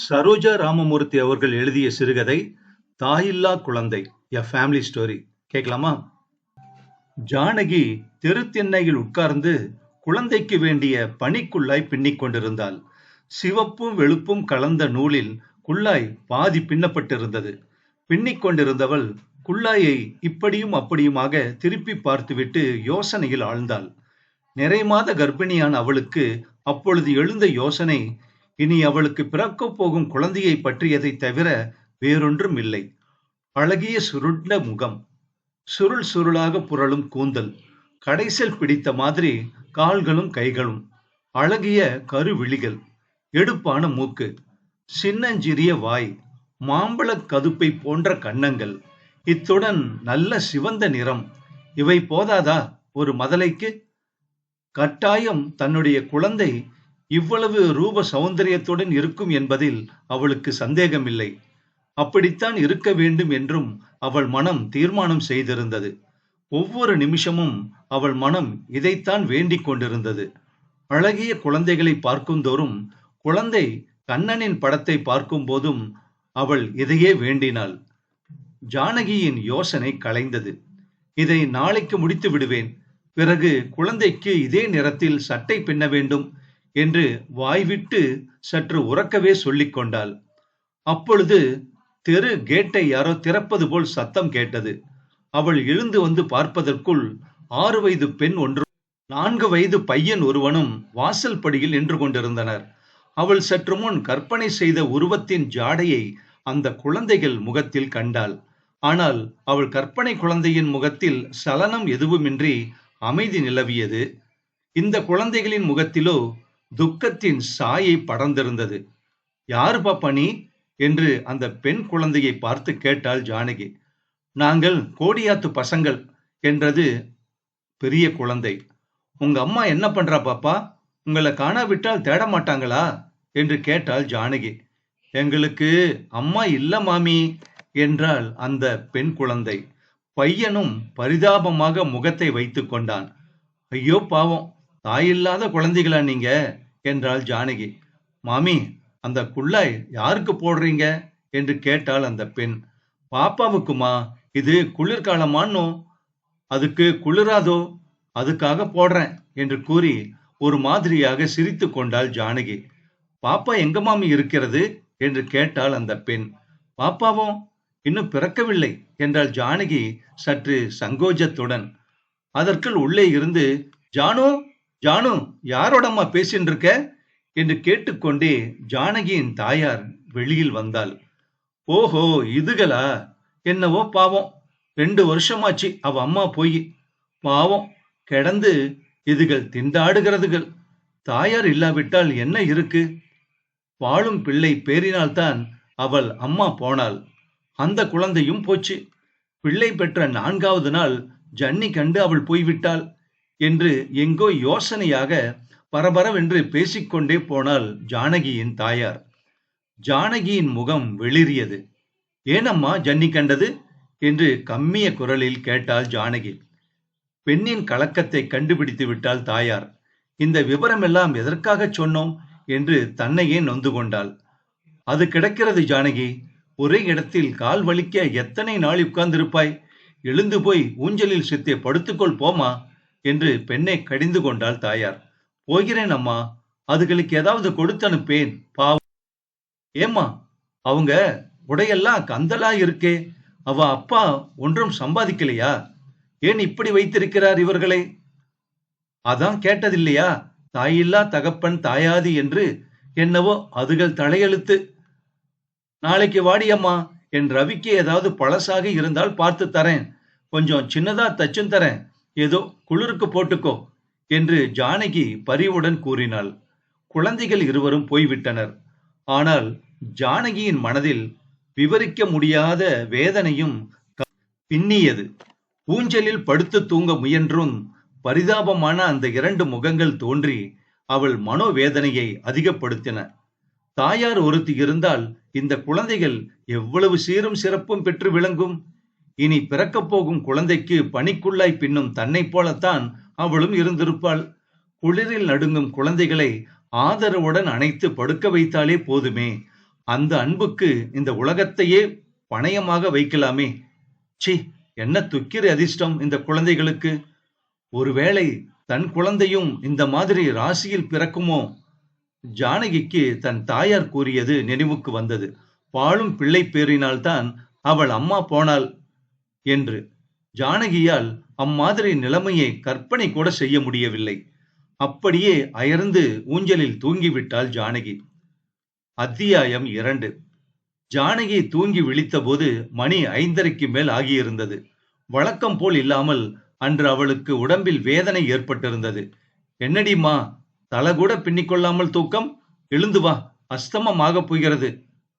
சரோஜா ராமமூர்த்தி அவர்கள் எழுதிய சிறுகதை தாயில்லா குழந்தை, எ ஃபேமிலி ஸ்டோரி. கேட்கலாமா? ஜானகி தெருத்திண்ணையில் உட்கார்ந்து குழந்தைக்கு வேண்டிய பனிக்குள்ளாய் பின்னிக் கொண்டிருந்தாள். சிவப்பும் வெளுப்பும் கலந்த நூலில் குள்ளாய் பாதி பின்னப்பட்டிருந்தது. பின்னிக் கொண்டிருந்தவள் குள்ளாயை இப்படியும் அப்படியுமாக திருப்பி பார்த்துவிட்டு யோசனையில் ஆழ்ந்தாள். நிறைமாத கர்ப்பிணியான அவளுக்கு அப்பொழுது எழுந்த யோசனை, இனி அவளுக்கு பிறக்கப் போகும் குழந்தையை பற்றியதை தவிர வேறொன்றும் இல்லை. அழகிய சுருண்ட முகம், சுருள் சுருளாக புரளும் கூந்தல், கடைசல் பிடித்த மாதிரி கால்களும் கைகளும், அழகிய கருவிழிகள், எடுப்பான மூக்கு, சின்னஞ்சிறிய வாய், மாம்பழ கதுப்பை போன்ற கன்னங்கள், இத்துடன் நல்ல சிவந்த நிறம். இவை போதாதா ஒரு மதலைக்கு? கட்டாயம் தன்னுடைய குழந்தை இவ்வளவு ரூப சௌந்தரியத்துடன் இருக்கும் என்பதில் அவளுக்கு சந்தேகமில்லை. அப்படித்தான் இருக்க வேண்டும் என்றும் அவள் மனம் தீர்மானம் செய்திருந்தது. ஒவ்வொரு நிமிஷமும் அவள் மனம் இதைத்தான் வேண்டிக் கொண்டிருந்தது. அழகிய குழந்தைகளை பார்க்குந்தோறும், குழந்தை கண்ணனின் படத்தை பார்க்கும் போதும் அவள் இதையே வேண்டினாள். ஜானகியின் யோசனை கலைந்தது. இதை நாளைக்கு முடித்து விடுவேன். பிறகு குழந்தைக்கு இதே நிறத்தில் சட்டை பின்ன வேண்டும் என்று வாய்விட்டு சற்று உறக்கவே சொல்லிக் கொண்டாள். அப்பொழுது தெரு கேட்டை யாரோ திறப்பது போல் சத்தம் கேட்டது. அவள் எழுந்து வந்து பார்ப்பதற்குள் 6 வயது பெண் ஒன்றும் 4 வயது பையன் ஒருவனும் வாசல் படியில் நின்று கொண்டிருந்தனர். அவள் சற்று முன் கற்பனை செய்த உருவத்தின் ஜாடையை அந்த குழந்தைகள் முகத்தில் கண்டாள். ஆனால் அவள் கற்பனை குழந்தையின் முகத்தில் சலனம் எதுவுமின்றி அமைதி நிலவியது. இந்த குழந்தைகளின் முகத்திலோ துக்கத்தின் சாயை படர்ந்திருந்தது. யாரு பாப்பா நீ என்று அந்த பெண் குழந்தையை பார்த்து கேட்டாள் ஜானகி. நாங்கள் கோடியாத்து பசங்கள் என்றது பெரிய குழந்தை. உங்க அம்மா என்ன பண்றா பாப்பா? உங்களை காணாவிட்டால் தேட மாட்டாங்களா என்று கேட்டாள் ஜானகி. எங்களுக்கு அம்மா இல்ல மாமி என்றாள் அந்த பெண் குழந்தை. பையனும் பரிதாபமாக முகத்தை வைத்துக் கொண்டான். ஐயோ பாவம், தாயில்லாத குழந்தைகளா நீங்க என்றாள் ஜானகி. மாமி, அந்த குள்ளாய் யாருக்கு போடுறீங்க என்று கேட்டாள் அந்த பெண். பாப்பாவுக்குமா? இது குளிர்காலமானோ? அதுக்கு குளிராதோ, அதுக்காக போடுறேன் என்று கூறி ஒரு மாதிரியாக சிரித்து கொண்டாள் ஜானகி. பாப்பா எங்க மாமி இருக்கிறது என்று கேட்டாள் அந்த பெண். பாப்பாவும் இன்னும் பிறக்கவில்லை என்றாள் ஜானகி சற்று சங்கோஜத்துடன். அதற்குள் உள்ளே இருந்து, ஜானு ஜானு, யாரோடம்மா பேசின்னு இருக்க என்று கேட்டுக்கொண்டே ஜானகியின் தாயார் வெளியில் வந்தாள். ஓஹோ, இதுகளா? என்னவோ பாவம், 2 வருஷமாச்சு அவ அம்மா போய். பாவம், கிடந்து இதுகள் திண்டாடுகிறதுகள். தாயார் இல்லாவிட்டால் என்ன இருக்கு? வாழும் பிள்ளை பேரினால்தான் அவள் அம்மா போனாள். அந்த குழந்தையும் போச்சு. பிள்ளை பெற்ற 4வது நாள் ஜன்னி கண்டு அவள் போய்விட்டாள் என்று எங்கோ யோசனையாக பரபரவென்று பேசிக்கொண்டே போனாள் ஜானகியின் தாயார். ஜானகியின் முகம் வெளிரியது. ஏனம்மா ஜன்னி கண்டது என்று கம்மிய குரலில் கேட்டாள் ஜானகி. பெண்ணின் கலக்கத்தை கண்டுபிடித்து விட்டாள் தாயார். இந்த விவரமெல்லாம் எதற்காக சொன்னோம் என்று தன்னையே நொந்து கொண்டாள். அது கிடக்கிறது ஜானகி, ஒரே இடத்தில் கால் வலிக்க எத்தனை நாள் உட்கார்ந்திருப்பாய்? எழுந்து போய் ஊஞ்சலில் சித்தே படுத்துக்கொள் போமா என்று பெண்ணை கடிந்து கொண்டாள் தாயார். போகிறேன் அம்மா, அதுகளுக்கு ஏதாவது கொடுத்தனுப்பேன் பாவம். ஏம்மா, அவங்க உடையெல்லாம் கந்தலா இருக்கே, அவ அப்பா ஒன்றும் சம்பாதிக்கலையா? ஏன் இப்படி வைத்திருக்கிறார் இவர்களை? அதான் கேட்டதில்லையா, தாயில்லா தகப்பன் தாயாதி என்று? என்னவோ அதுகள் தலையெழுத்து. நாளைக்கு வாடியம்மா, என் ரவிக்கு ஏதாவது பழசாக இருந்தால் பார்த்து தரேன். கொஞ்சம் சின்னதா தச்சும் தரேன், ஏதோ குளிருக்கு போட்டுக்கோ என்று ஜானகி பரிவுடன் கூறினாள். குழந்தைகள் இருவரும் போய்விட்டனர். ஆனால் ஜானகியின் மனதில் விவரிக்க முடியாத வேதனையும் பின்னியது. ஊஞ்சலில் படுத்து தூங்க முயன்றும் பரிதாபமான அந்த 2 முகங்கள் தோன்றி அவள் மனோவேதனையை அதிகப்படுத்தின. தாயார் ஒருத்தி இருந்தால் இந்த குழந்தைகள் எவ்வளவு சீரும் சிறப்பும் பெற்று விளங்கும். இனி பிறக்கப் போகும் குழந்தைக்கு பனிக்குள்ளாய் பின்னும் தன்னை போலத்தான் அவளும் இருந்திருப்பாள். குளிரில் நடுங்கும் குழந்தைகளை ஆதரவுடன் அணைத்து படுக்க வைத்தாலே போதுமே, அந்த அன்புக்கு இந்த உலகத்தையே பணயமாக வைக்கலாமே. சி, என்ன துக்கிர அதிர்ஷ்டம் இந்த குழந்தைகளுக்கு. ஒருவேளை தன் குழந்தையும் இந்த மாதிரி ராசியில் பிறக்குமோ? ஜானகிக்கு தன் தாயார் கூறியது நினைவுக்கு வந்தது. பாழும் பிள்ளை பேரினால்தான் அவள் அம்மா போனாள் என்று. ஜானகியால் அம்மாதிரி நிலைமையை கற்பனை கூட செய்ய முடியவில்லை. அப்படியே அயர்ந்து ஊஞ்சலில் தூங்கிவிட்டாள் ஜானகி. அத்தியாயம் 2. ஜானகி தூங்கி விழித்தபோது மணி 5:30க்கு மேல் ஆகியிருந்தது. வழக்கம் போல் இல்லாமல் அன்று அவளுக்கு உடம்பில் வேதனை ஏற்பட்டிருந்தது. என்னடிமா, தலை கூட பின்னிக்கொள்ளாமல் தூக்கம்? எழுந்து வா, அஸ்தமமாக போகிறது.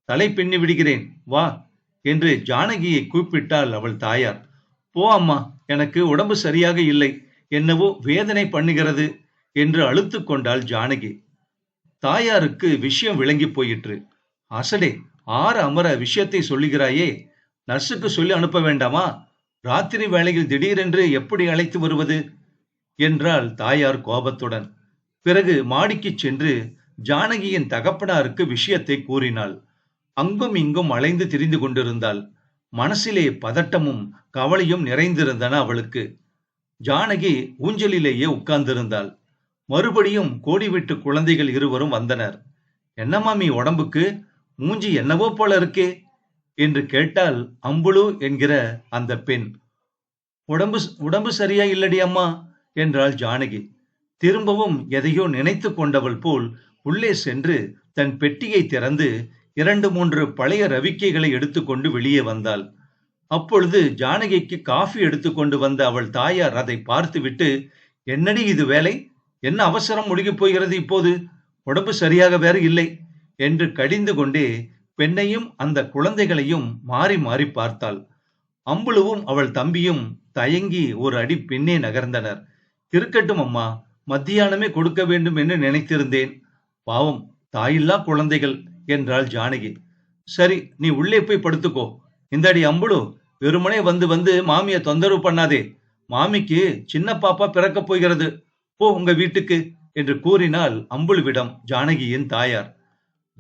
தலை பின்னி விடுகிறேன், வா என்று ஜானகியை கூப்பிட்டாள் அவள் தாயார். போ அம்மா, எனக்கு உடம்பு சரியாக இல்லை, என்னவோ வேதனை பண்ணுகிறது என்று அழுத்து கொண்டாள் ஜானகி. தாயாருக்கு விஷயம் விளங்கி போயிற்று. அசடே, ஆற அமர விஷயத்தை சொல்லுகிறாயே, நர்ஸுக்கு சொல்லி அனுப்ப வேண்டாமா? ராத்திரி வேளையில் திடீரென்று எப்படி அழைத்து வருவது என்றாள் தாயார் கோபத்துடன். பிறகு மாடிக்கு சென்று ஜானகியின் தகப்பனாருக்கு விஷயத்தை கூறினாள். அங்கும் இங்கும் அலைந்து திரிந்து கொண்டிருந்தாள். மனசிலே பதட்டமும் கவலையும் நிறைந்திருந்தன அவளுக்கு. ஜானகி ஊஞ்சலிலேயே உட்கார்ந்திருந்தாள். மறுபடியும் கோடி வீட்டு குழந்தைகள் இருவரும் வந்தனர். என்ன மாமி உடம்புக்கு, மூஞ்சி என்னவோ போல இருக்கே என்று கேட்டால் அம்புலு என்கிற அந்த பெண். உடம்பு சரியா இல்லடி அம்மா என்றாள் ஜானகி. திரும்பவும் எதையோ நினைத்து கொண்டவள் போல் உள்ளே சென்று தன் பெட்டியை திறந்து 2-3 பழைய ரவிக்கைகளை எடுத்துக்கொண்டு வெளியே வந்தாள். அப்பொழுது ஜானகிக்கு காஃபி எடுத்துக்கொண்டு வந்த அவள் தாயார் அதை பார்த்துவிட்டு, என்னடி இது வேலை, என்ன அவசரம் முழுகி போகிறது இப்போது, உடம்பு சரியாக வேறு இல்லை என்று கடிந்து கொண்டே பெண்ணையும் அந்த குழந்தைகளையும் மாறி மாறி பார்த்தாள். அம்புலுவும் அவள் தம்பியும் தயங்கி ஒரு அடி பின்னே நகர்ந்தனர். இருக்கட்டும் அம்மா, மத்தியானமே கொடுக்க வேண்டும் என்று நினைத்திருந்தேன். பாவம், தாயில்லா குழந்தைகள் என்றாள் ஜானகி. சரி, நீ உள்ளே போய் படுத்துக்கோ. இந்தாடி அம்புலு, வெறுமனே வந்து வந்து மாமியை தொந்தரவு பண்ணாதே. மாமிக்கு சின்ன பாப்பா பிறக்கப் போகிறது, போ உங்க வீட்டுக்கு என்று கூறினாள் அம்புலுவிடம் ஜானகியின் தாயார்.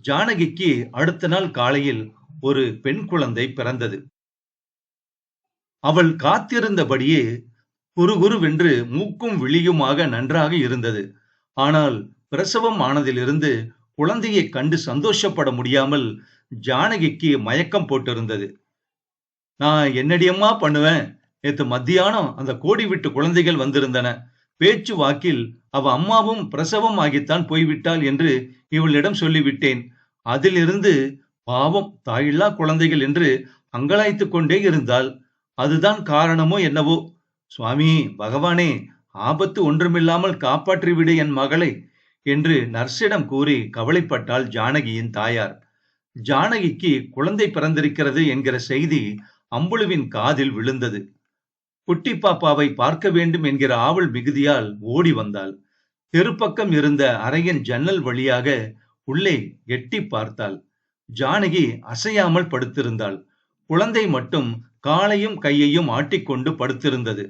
ஜானகிக்கு அடுத்த நாள் காலையில் ஒரு பெண் குழந்தை பிறந்தது. அவள் காத்திருந்தபடியே குறுகுருவென்று மூக்கும் விழியுமாக நன்றாக இருந்தது. ஆனால் பிரசவம் ஆனதிலிருந்து குழந்தையை கண்டு சந்தோஷப்பட முடியாமல் ஜானகிக்கு மயக்கம் போட்டிருந்தது. நான் என்னடியம்மா பண்ணுவேன், நேத்து மத்தியானம் அந்த கோடி விட்டு குழந்தைகள் வந்திருந்தன. பேச்சு வாக்கில் அவ அம்மாவும் பிரசவம் ஆகித்தான் போய்விட்டாள் என்று இவளிடம் சொல்லிவிட்டேன். அதிலிருந்து பாவம் தாயில்லா குழந்தைகள் என்று அங்கலாய்த்து கொண்டே இருந்தாள். அதுதான் காரணமோ என்னவோ. சுவாமி பகவானே, ஆபத்து ஒன்றுமில்லாமல் காப்பாற்றிவிடு என் மகளை என்று நர்ஸிடம் கூறி கவலைப்பட்டாள் ஜானகியின் தாயார். ஜானகிக்கு குழந்தை பிறந்திருக்கிறது என்கிற செய்தி அம்புலுவின் காதில் விழுந்தது. குட்டி பாப்பாவை பார்க்க வேண்டும் என்கிற ஆவல் மிகுதியால் ஓடி வந்தாள். தெருப்பக்கம் இருந்த அறையின் ஜன்னல் வழியாக உள்ளே எட்டி பார்த்தாள். ஜானகி அசையாமல் படுத்திருந்தாள். குழந்தை மட்டும் காலையும் கையையும் ஆட்டிக்கொண்டு படுத்திருந்தது.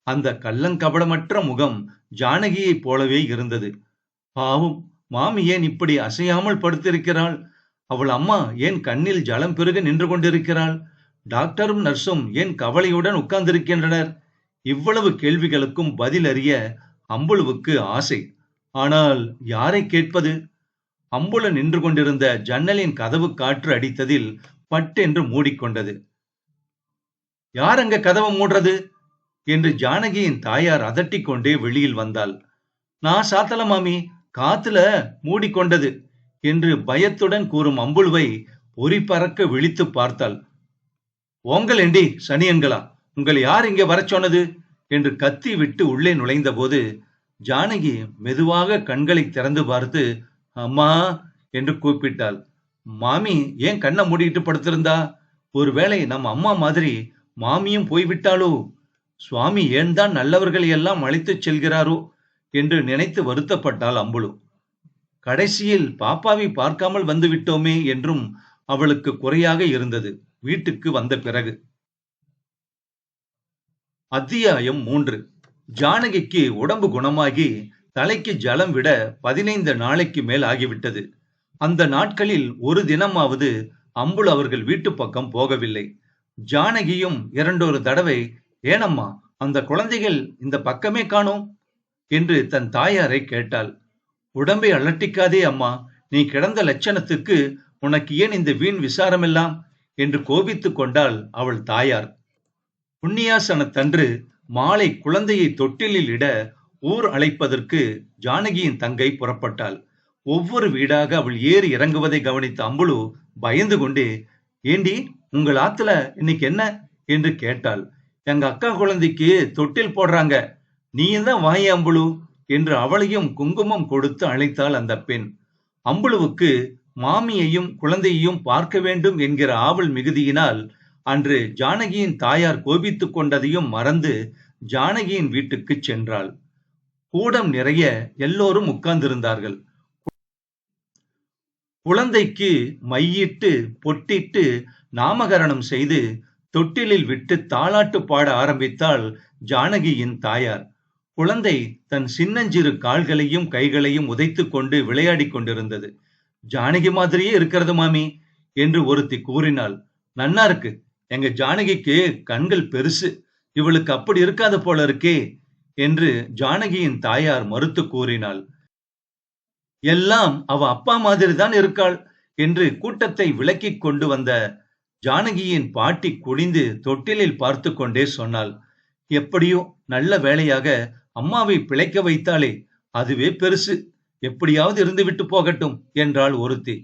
அந்த கள்ளங்கபடமற்ற முகம் ஜானகியைப் போலவே இருந்தது. பாவம், மாமி ஏன் இப்படி அசையாமல் படுத்திருக்கிறாள்? அவள் அம்மா ஏன் கண்ணில் ஜலம் பெருக நின்று கொண்டிருக்கிறாள்? டாக்டரும் நர்ஸும் ஏன் கவலையுடன் உட்கார்ந்திருக்கின்றனர்? இவ்வளவு கேள்விகளுக்கும் பதில் அறிய அம்புலுவுக்கு ஆசை. ஆனால் யாரை கேட்பது? அம்புலு நின்று கொண்டிருந்த ஜன்னலின் கதவு காற்று அடித்ததில் பட்டென்று மூடிக்கொண்டது. யார் அங்க கதவை மூடுறது என்று ஜானகியின் தாயார் அதட்டிக்கொண்டே வெளியில் வந்தாள். நான் சாத்தல மாமி, காத்துல மூடிக்கொண்டது என்று பயத்துடன் கூறும் அம்புலுவை பொறி பறக்க விழித்து பார்த்தாள். ஓங்கள் ஏண்டி சனியன்களா, உங்களை யார் இங்கே வர சொன்னது என்று கத்தி விட்டு உள்ளே நுழைந்த போது ஜானகி மெதுவாக கண்களை திறந்து பார்த்து அம்மா என்று கூப்பிட்டாள். மாமி ஏன் கண்ணை மூடிட்டு படுத்திருந்தா? ஒருவேளை நம் அம்மா மாதிரி மாமியும் போய்விட்டாளோ? சுவாமி ஏன் தான் நல்லவர்களை எல்லாம் அழைத்துச் செல்கிறாரோ என்று நினைத்து வருத்தப்பட்டாள் அம்புலு. கடைசியில் பாப்பாவை பார்க்காமல் வந்து விட்டோமே என்றும் அவளுக்கு குறையாக இருந்தது வீட்டுக்கு வந்த பிறகு. அத்தியாயம் 3. ஜானகிக்கு உடம்பு குணமாகி தலைக்கு ஜலம் விட 15 நாளைக்கு மேல் ஆகிவிட்டது. அந்த நாட்களில் ஒரு தினமாவது அம்புல் அவர்கள் வீட்டு பக்கம் போகவில்லை. ஜானகியும் இரண்டொரு தடவை, ஏனம்மா அந்த குழந்தைகள் இந்த பக்கமே காணோம் என்று தன் தாயாரை கேட்டாள். உடம்பை அலட்டிக்காதே அம்மா, நீ கிடந்த லட்சணத்துக்கு உனக்கு ஏன் இந்த வீண் விசாரமெல்லாம் என்று கோபித்துக் கொண்டாள் அவள் தாயார். புண்ணியாசனத்தன்று மாலை குழந்தையை தொட்டிலில் இட ஊர் அழைப்பதற்கு ஜானகியின் தங்கை புறப்பட்டாள். ஒவ்வொரு வீடாக அவள் ஏறி இறங்குவதை கவனித்த அம்புலு பயந்து கொண்டே, ஏண்டி உங்கள் ஆத்துல இன்னைக்கு என்ன என்று கேட்டாள். எங்க அக்கா குழந்தைக்கு தொட்டில் போடுறாங்க, நீயும் தான் வாய அம்புலு என்று அவளையும் குங்குமம் கொடுத்து அழைத்தாள் அந்த பெண். அம்புலுவுக்கு மாமியையும் குழந்தையையும் பார்க்க வேண்டும் என்கிற ஆவல் மிகுதியினால் அன்று ஜானகியின் தாயார் கோபித்துக் கொண்டதையும் மறந்து ஜானகியின் வீட்டுக்கு சென்றாள். கூடம் நிறைய எல்லோரும் உட்கார்ந்திருந்தார்கள். குழந்தைக்கு மையிட்டு பொட்டிட்டு நாமகரணம் செய்து தொட்டிலில் விட்டு தாலாட்டு பாட ஆரம்பித்தாள் ஜானகியின் தாயார். குழந்தை தன் சின்னஞ்சிறு கால்களையும் கைகளையும் உதைத்துக் கொண்டு விளையாடி கொண்டிருந்தது. ஜானகி மாதிரியே இருக்கிறது மாமி என்று ஒருத்தி கூறினாள். நன்னா இருக்கு, எங்க ஜானகிக்கு கண்கள் பெருசு, இவளுக்கு அப்படி இருக்காது போல இருக்கே என்று ஜானகியின் தாயார் மறுத்து கூறினாள். எல்லாம் அவ அப்பா மாதிரி தான் இருக்காள் என்று கூட்டத்தை விலக்கிக் கொண்டு வந்த ஜானகியின் பாட்டி குனிந்து தொட்டிலில் பார்த்து கொண்டே சொன்னாள். எப்படியோ நல்ல வேளையாக அம்மாவை பிழைக்க வைத்தாளே, அதுவே பெருசு, எப்படியாவது இருந்து விட்டு போகட்டும் என்றாள் ஒருத்தி.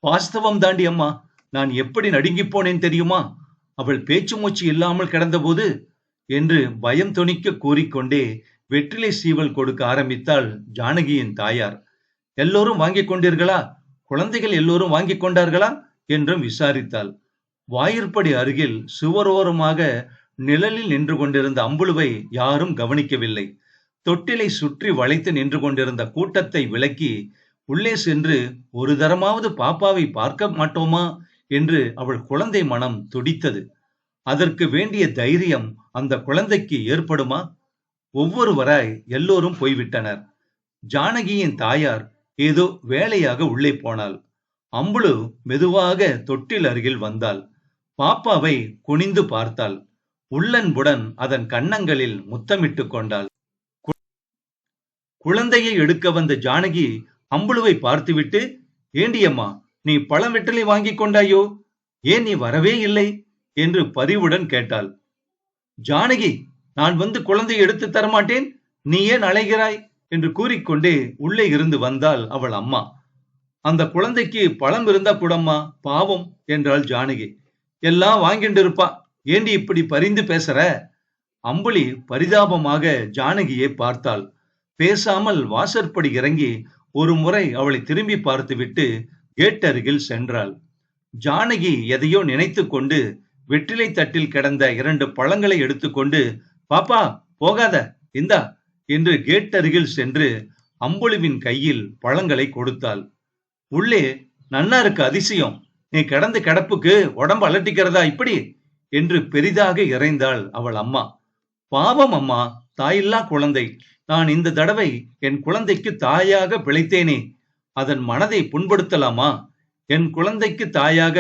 வாஸ்தவம் தாண்டி அம்மா, நான் எப்படி நடுங்கி போனேன் தெரியுமா அவள் பேச்சு மூச்சு இல்லாமல் கிடந்தபோது என்று பயம் தொனிக்க கூறிக்கொண்டே வெற்றிலை சீவல் கொடுக்க ஆரம்பித்தாள் ஜானகியின் தாயார். எல்லோரும் வாங்கிக் கொண்டீர்களா, குழந்தைகள் எல்லோரும் வாங்கிக் கொண்டார்களா என்றும் விசாரித்தாள். வாயிற்படி அருகில் சுவரோரமாக நிழலில் நின்று கொண்டிருந்த அம்புலுவை யாரும் கவனிக்கவில்லை. தொட்டிலை சுற்றி வளைத்து நின்று கொண்டிருந்த கூட்டத்தை விலக்கி உள்ளே சென்று ஒரு தரமாவது பாப்பாவை பார்க்க மாட்டோமா என்று அவள் குழந்தை மனம் துடித்தது. அதற்கு வேண்டிய தைரியம் அந்த குழந்தைக்கு ஏற்படுமா? ஒவ்வொருவராய் எல்லோரும் போய்விட்டனர். ஜானகியின் தாயார் ஏதோ வேலையாக உள்ளே போனாள். அம்புலு மெதுவாக தொட்டில் அருகில் வந்தாள். பாப்பாவை குனிந்து பார்த்தாள். உள்ளன்புடன் அதன் கன்னங்களில் முத்தமிட்டு கொண்டாள். குழந்தையை எடுக்க வந்த ஜானகி அம்புலுவை பார்த்துவிட்டு, ஏண்டியம்மா நீ பழம் வெற்றிலை வாங்கிக் கொண்டாயோ, ஏன் நீ வரவே இல்லை என்று பரிவுடன் கேட்டாள். ஜானகி, நான் வந்து குழந்தையை எடுத்து தரமாட்டேன், நீ ஏன் அழைகிறாய் என்று கூறிக்கொண்டே உள்ளே இருந்து வந்தாள் அவள் அம்மா. அந்த குழந்தைக்கு பழம் இருந்தா கூடம்மா, பாவம் என்றாள் ஜானகி. எல்லாம் வாங்கிட்டு இருப்பா, ஏண்டி இப்படி பரிந்து பேசுற? அம்புலி பரிதாபமாக ஜானகியை பார்த்தாள். பேசாமல் வாசற்படி இறங்கி ஒரு முறை அவளை திரும்பி பார்த்துவிட்டு கேட் அருகில் சென்றாள். ஜானகி எதையோ நினைத்து கொண்டு வெற்றிலை தட்டில் கிடந்த 2 பழங்களை எடுத்துக்கொண்டு, பாப்பா போகாத, இந்தா என்று கேட் அருகில் சென்று அம்புலுவின் கையில் பழங்களை கொடுத்தாள். உள்ளே, நன்னா இருக்கு அதிசயம், நீ கிடந்த கிடப்புக்கு உடம்பு அலட்டிக்கிறதா இப்படி என்று பெரிதாக இறைந்தாள் அவள் அம்மா. பாவம் அம்மா, தாயில்லா குழந்தை, நான் இந்த தடவை என் குழந்தைக்கு தாயாக பிழைத்தேனே, அதன் மனதை புண்படுத்தலாமா? என் குழந்தைக்கு தாயாக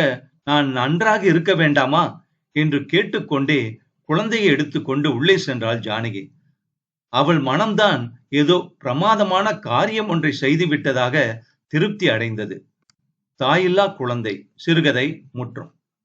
நான் நன்றாக இருக்க வேண்டாமா என்று கேட்டுக்கொண்டே குழந்தையை எடுத்துக்கொண்டு உள்ளே சென்றாள் ஜானகி. அவள் மனம்தான் ஏதோ பிரமாதமான காரியம் ஒன்றை செய்துவிட்டதாக திருப்தி அடைந்தது. தாயில்லா குழந்தை சிறுகதை முற்றும்.